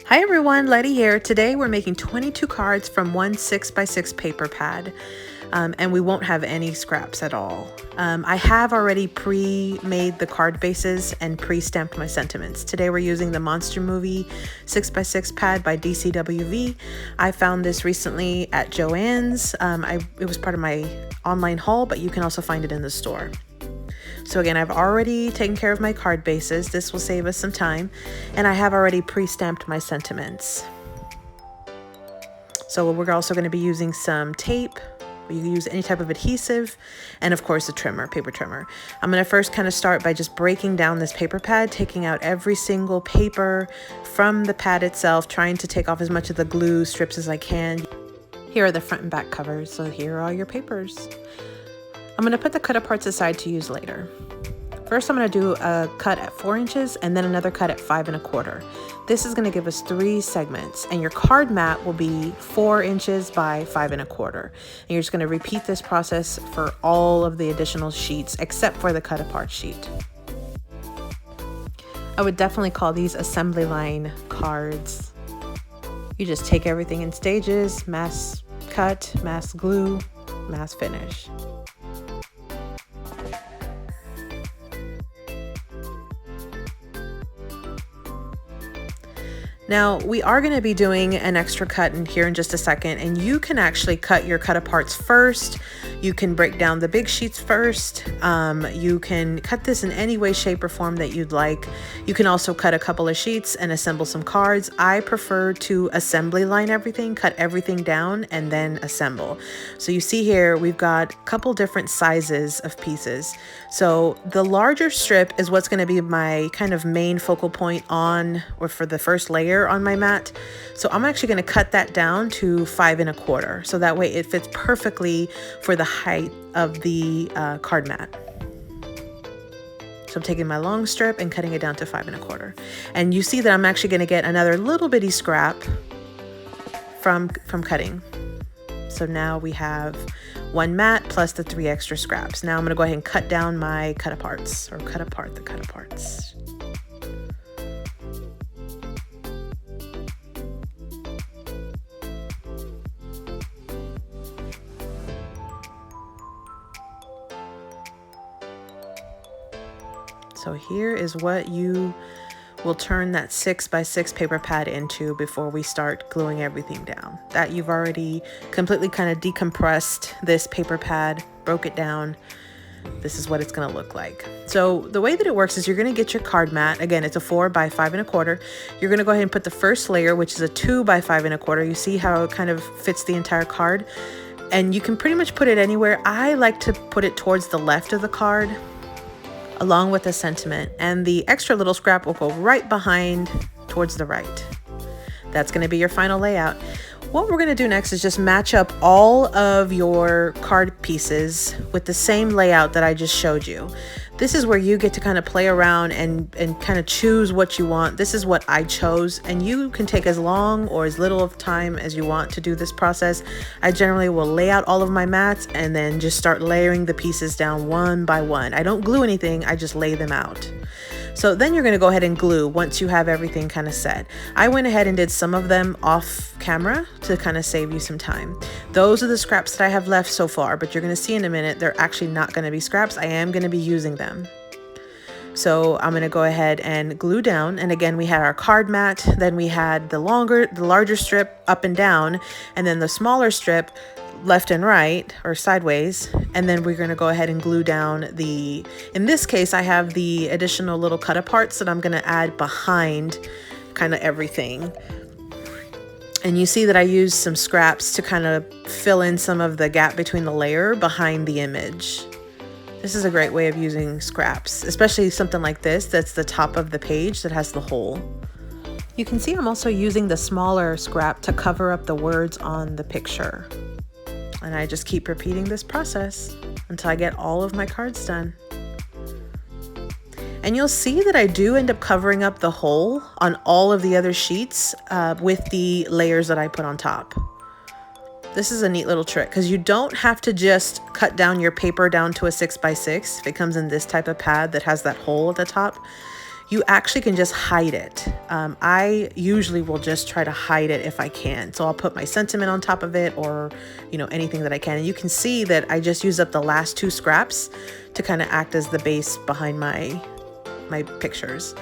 Hi everyone, Letty here. Today we're making 22 cards from one 6x6 paper pad, and we won't have any scraps at all. I have already pre-made the card bases and pre-stamped my sentiments. Today we're using the Monster Movie 6x6 pad by DCWV. I found this recently at Joann's. It was part of my online haul, but you can also find it in the store. So again, I've already taken care of my card bases. This will save us some time. And I have already pre-stamped my sentiments. So we're also going to be using some tape. You can use any type of adhesive. And of course, a trimmer, paper trimmer. I'm going to first kind of start by just breaking down this paper pad, taking out every single paper from the pad itself, trying to take off as much of the glue strips as I can. Here are the front and back covers. So here are all your papers. I'm going to put the cut aparts aside to use later. First, I'm going to do a cut at 4 inches and then another cut at 5 1/4. This is going to give us 3 segments, and your card mat will be 4 inches by 5 1/4. And you're just going to repeat this process for all of the additional sheets except for the cut apart sheet. I would definitely call these assembly line cards. You just take everything in stages, mass cut, mass glue, mass finish. Now, we are going to be doing an extra cut in here in just a second, and you can actually cut your cut aparts first. You can break down the big sheets first. You can cut this in any way, shape, or form that you'd like. You can also cut a couple of sheets and assemble some cards. I prefer to assembly line everything, cut everything down, and then assemble. So you see here, we've got a couple different sizes of pieces. So the larger strip is what's going to be my kind of main focal point on, or for the first layer on my mat. So I'm actually going to cut that down to 5 1/4. So that way it fits perfectly for the height of the card mat. So I'm taking my long strip and cutting it down to 5 1/4. And you see that I'm actually going to get another little bitty scrap from cutting. So now we have 1 mat plus the 3 extra scraps. Now I'm going to go ahead and cut down my cut aparts, or cut apart the cut aparts. So here is what you will turn that 6x6 paper pad into before we start gluing everything down. That you've already completely kind of decompressed this paper pad, broke it down. This is what it's going to look like. So the way that it works is you're going to get your card mat. Again, it's a 4 by 5 1/4. You're going to go ahead and put the first layer, which is a 2 by 5 1/4. You see how it kind of fits the entire card? And you can pretty much put it anywhere. I like to put it towards the left of the card, along with the sentiment, and the extra little scrap will go right behind towards the right. That's going to be your final layout. What we're going to do next is just match up all of your card pieces with the same layout that I just showed you. This is where you get to kind of play around and kind of choose what you want. This is what I chose, and you can take as long or as little of time as you want to do this process. I generally will lay out all of my mats and then just start layering the pieces down one by one. I don't glue anything, I just lay them out. So then you're going to go ahead and glue once you have everything kind of set. I went ahead and did some of them off camera to kind of save you some time. Those are the scraps that I have left so far, but you're going to see in a minute, they're actually not going to be scraps. I am going to be using them. So I'm going to go ahead and glue down. And again, we had our card mat, then we had the larger strip up and down, and then the smaller strip left and right, or sideways, and then we're going to go ahead and glue down in this case I have the additional little cut aparts that I'm going to add behind kind of everything. And you see that I used some scraps to kind of fill in some of the gap between the layer behind the image. This is a great way of using scraps, especially something like this that's the top of the page that has the hole. You can see I'm also using the smaller scrap to cover up the words on the picture. And I just keep repeating this process until I get all of my cards done. And you'll see that I do end up covering up the hole on all of the other sheets with the layers that I put on top. This is a neat little trick because you don't have to just cut down your paper down to a 6x6 if it comes in this type of pad that has that hole at the top. you actually can just hide it. I usually will just try to hide it if I can. So I'll put my sentiment on top of it, or, you know, anything that I can. And you can see that I just used up the last 2 scraps to kind of act as the base behind my pictures.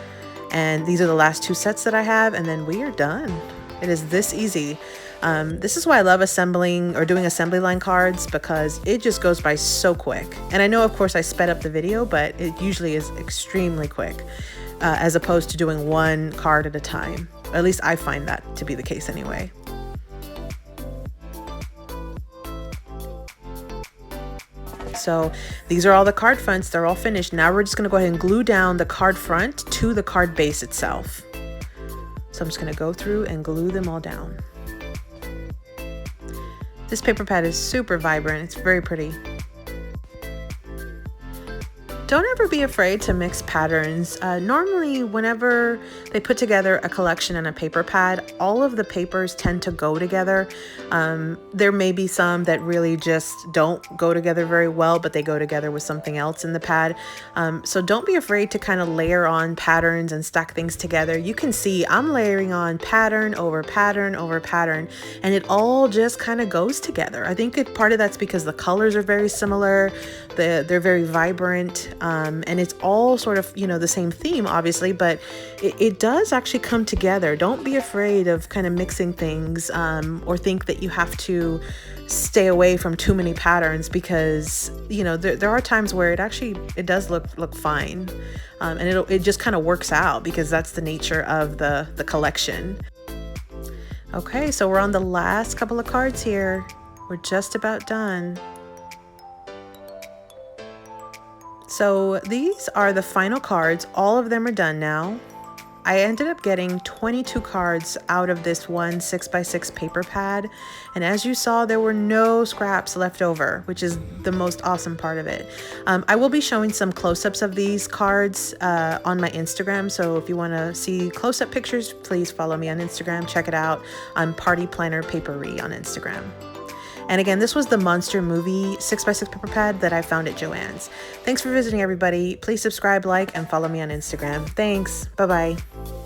And these are the last 2 sets that I have, and then we are done. It is this easy. This is why I love assembling or doing assembly line cards, because it just goes by so quick. And I know, of course, I sped up the video, but it usually is extremely quick, as opposed to doing 1 card at a time. At least I find that to be the case anyway. So these are all the card fronts. They're all finished. Now we're just going to go ahead and glue down the card front to the card base itself. So I'm just going to go through and glue them all down. This paper pad is super vibrant. It's very pretty. Don't ever be afraid to mix patterns. Normally, whenever they put together a collection in a paper pad, all of the papers tend to go together. There may be some that really just don't go together very well, but they go together with something else in the pad. So don't be afraid to kind of layer on patterns and stack things together. You can see I'm layering on pattern over pattern over pattern, and it all just kind of goes together. I think part of that's because the colors are very similar. They're very vibrant. And it's all sort of, you know, the same theme, obviously, but it does actually come together. Don't be afraid of kind of mixing things, or think that you have to stay away from too many patterns, because, you know, there are times where it does look fine, and it just kind of works out, because that's the nature of the collection. Okay, so we're on the last couple of cards here. We're just about done. So these are the final cards. All of them are done now. I ended up getting 22 cards out of this one 6x6 paper pad. And as you saw, there were no scraps left over, which is the most awesome part of it. I will be showing some close-ups of these cards on my Instagram. So if you want to see close-up pictures, please follow me on Instagram. Check it out. I'm Party Planner Papery on Instagram. And again, this was the Monster Movie 6x6 paper pad that I found at Joann's. Thanks for visiting, everybody. Please subscribe, like, and follow me on Instagram. Thanks. Bye-bye.